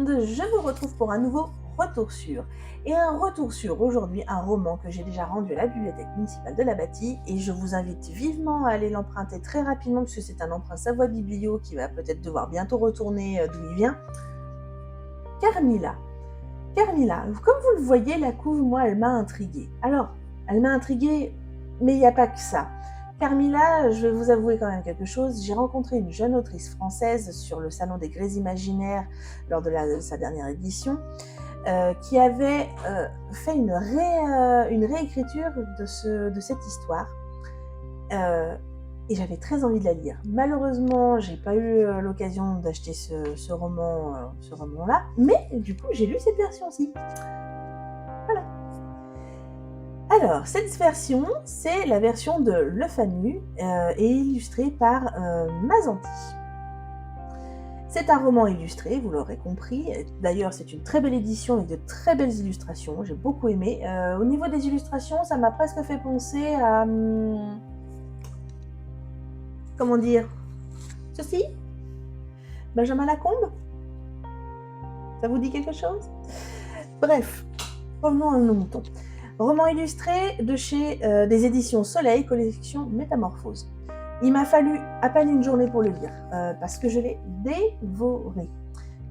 monde, je vous retrouve pour un nouveau Retour sur. Et un retour sur aujourd'hui, un roman que j'ai déjà rendu à la bibliothèque municipale de la Bâtie et je vous invite vivement à aller l'emprunter très rapidement puisque c'est un emprunt Savoie Biblio qui va peut-être devoir bientôt retourner d'où il vient. Carmilla. Carmilla, comme vous le voyez, la couve, moi, elle m'a intriguée. Alors, elle m'a intriguée, mais il n'y a pas que ça. Carmilla, je vais vous avouer quand même quelque chose, j'ai rencontré une jeune autrice française sur le Salon des Grès Imaginaires lors de sa dernière édition, qui avait fait une réécriture de cette histoire. Et j'avais très envie de la lire. Malheureusement, j'ai pas eu l'occasion d'acheter ce roman-là, mais du coup, j'ai lu cette version-ci. Voilà. Alors, cette version, c'est la version de Le Fanu et illustrée par Mazanti. C'est un roman illustré, vous l'aurez compris. D'ailleurs, c'est une très belle édition avec de très belles illustrations. J'ai beaucoup aimé. Au niveau des illustrations, ça m'a presque fait penser à... comment dire, ceci, Benjamin Lacombe. Ça vous dit quelque chose? Bref, revenons à nos moutons. Roman illustré de chez des éditions Soleil, collection Métamorphose. Il m'a fallu à peine une journée pour le lire, parce que je l'ai dévoré.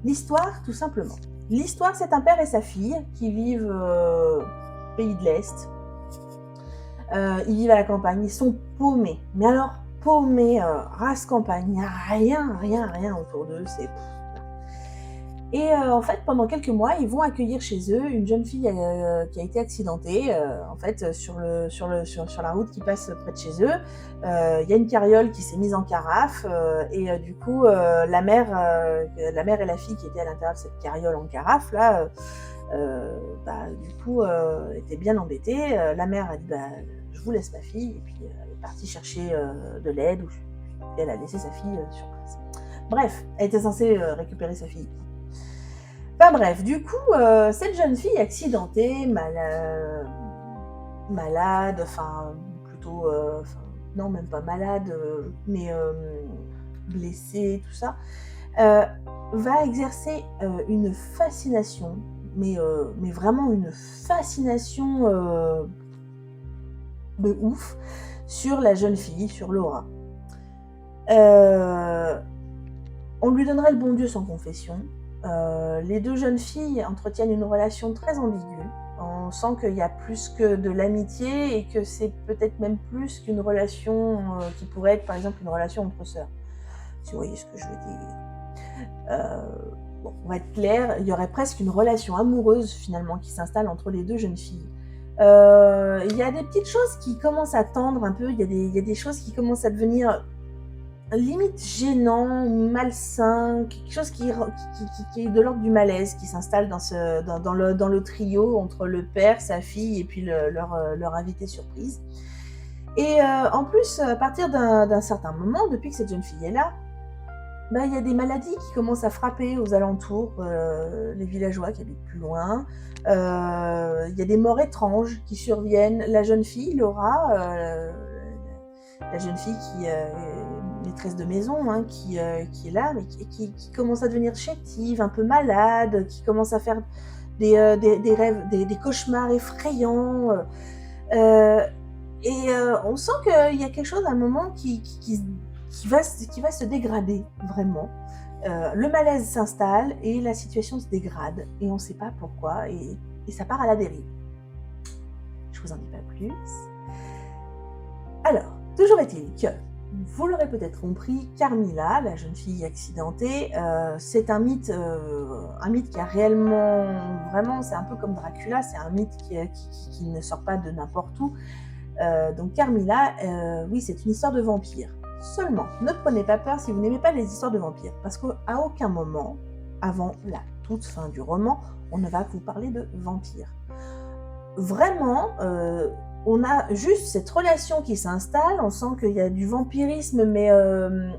L'histoire, tout simplement. L'histoire, c'est un père et sa fille qui vivent au pays de l'Est. Ils vivent à la campagne, ils sont paumés. Mais alors, paumés, race campagne, il n'y a rien autour d'eux. Et en fait, pendant quelques mois, ils vont accueillir chez eux une jeune fille qui a été accidentée. En fait, sur la route qui passe près de chez eux, il y a une carriole qui s'est mise en carafe et du coup, la mère et la fille qui étaient à l'intérieur de cette carriole en carafe là, du coup, étaient bien embêtées. La mère a dit je vous laisse ma fille et puis elle est partie chercher de l'aide puis elle a laissé sa fille sur place. Bref, elle était censée récupérer sa fille. Enfin bref, du coup, cette jeune fille accidentée, malade, enfin plutôt, non même pas malade, mais blessée, tout ça, va exercer une fascination, mais vraiment une fascination de ouf sur la jeune fille, sur Laura. On lui donnerait le bon Dieu sans confession. Les deux jeunes filles entretiennent une relation très ambiguë. On sent qu'il y a plus que de l'amitié et que c'est peut-être même plus qu'une relation qui pourrait être par exemple une relation entre sœurs. Si vous voyez ce que je veux dire. Bon, on va être clair, il y aurait presque une relation amoureuse finalement qui s'installe entre les deux jeunes filles. Il y a des petites choses qui commencent à tendre un peu, il y a des choses qui commencent à devenir limite gênant, malsain, quelque chose qui est de l'ordre du malaise, qui s'installe dans le trio entre le père, sa fille et puis leur invité surprise. Et en plus, à partir d'un certain moment, depuis que cette jeune fille est là, il y a des maladies qui commencent à frapper aux alentours, les villageois qui habitent plus loin. Il y a des morts étranges qui surviennent. La jeune fille, Laura, la jeune fille qui est maîtresse de maison, hein, qui est là, mais qui commence à devenir chétive, un peu malade, qui commence à faire des rêves, des cauchemars effrayants. On sent qu'il y a quelque chose à un moment qui va se dégrader, vraiment. Le malaise s'installe et la situation se dégrade, et on ne sait pas pourquoi, et ça part à la dérive. Je vous en dis pas plus. Alors, toujours est-il que, vous l'aurez peut-être compris, Carmilla, la jeune fille accidentée, c'est un mythe qui a réellement, vraiment, c'est un peu comme Dracula, c'est un mythe qui ne sort pas de n'importe où. Donc Carmilla, oui, c'est une histoire de vampire. Seulement, ne prenez pas peur si vous n'aimez pas les histoires de vampires, parce qu'à aucun moment, avant la toute fin du roman, on ne va vous parler de vampires. Vraiment, on a juste cette relation qui s'installe, on sent qu'il y a du vampirisme, mais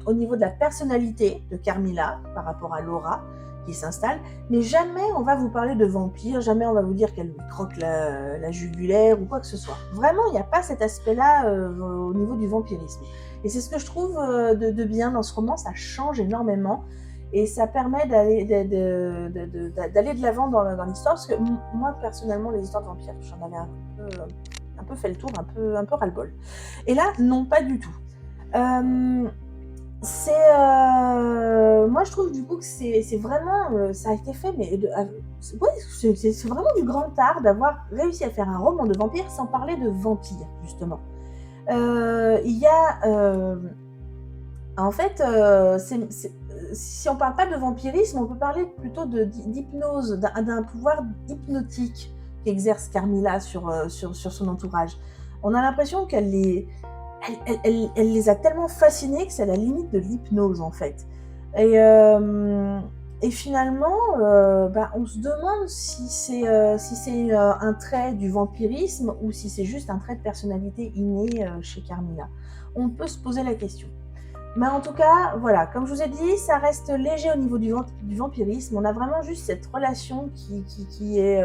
au niveau de la personnalité de Carmilla par rapport à Laura qui s'installe, mais jamais on va vous parler de vampire, jamais on va vous dire qu'elle lui croque la jugulaire ou quoi que ce soit. Vraiment, il n'y a pas cet aspect-là au niveau du vampirisme. Et c'est ce que je trouve de bien dans ce roman, ça change énormément. et ça permet d'aller d'aller de l'avant dans l'histoire, parce que moi, personnellement, les histoires de vampires, j'en avais un peu fait le tour, un peu ras-le-bol. Et là, non, pas du tout. Moi, je trouve du coup que c'est vraiment, ça a été fait, mais ouais, c'est vraiment du grand art d'avoir réussi à faire un roman de vampires sans parler de vampires, justement. Il y a, en fait, si on parle pas de vampirisme, on peut parler plutôt d'hypnose, d'un pouvoir hypnotique qu'exerce Carmilla sur son entourage. On a l'impression elle les a tellement fascinés que c'est à la limite de l'hypnose, en fait. Et, finalement, on se demande si c'est un trait du vampirisme ou si c'est juste un trait de personnalité inné chez Carmilla. On peut se poser la question. Mais en tout cas, voilà, comme je vous ai dit, ça reste léger au niveau du vampirisme. On a vraiment juste cette relation qui est,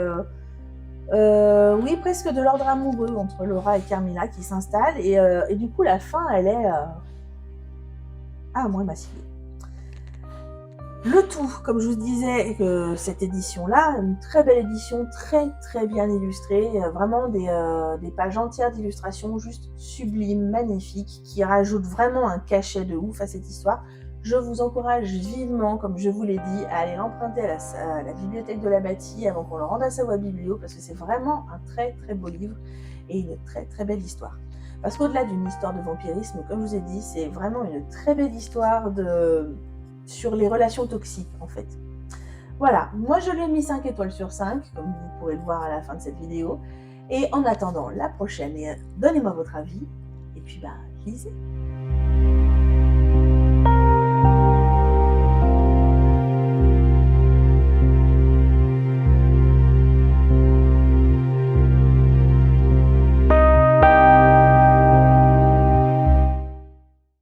oui, presque de l'ordre amoureux entre Laura et Carmilla qui s'installe. Et du coup, la fin, elle est moi, m'assied. Le tout, comme je vous disais, cette édition-là, une très belle édition, très très bien illustrée, vraiment des pages entières d'illustrations juste sublimes, magnifiques, qui rajoutent vraiment un cachet de ouf à cette histoire. Je vous encourage vivement, comme je vous l'ai dit, à aller l'emprunter à la bibliothèque de la Bâtie avant qu'on le rende à Savoie Biblio, parce que c'est vraiment un très très beau livre et une très très belle histoire. Parce qu'au-delà d'une histoire de vampirisme, comme je vous ai dit, c'est vraiment une très belle histoire sur les relations toxiques, en fait. Voilà, moi je lui ai mis 5 étoiles sur 5, comme vous pourrez le voir à la fin de cette vidéo. Et en attendant la prochaine, donnez-moi votre avis, et puis lisez.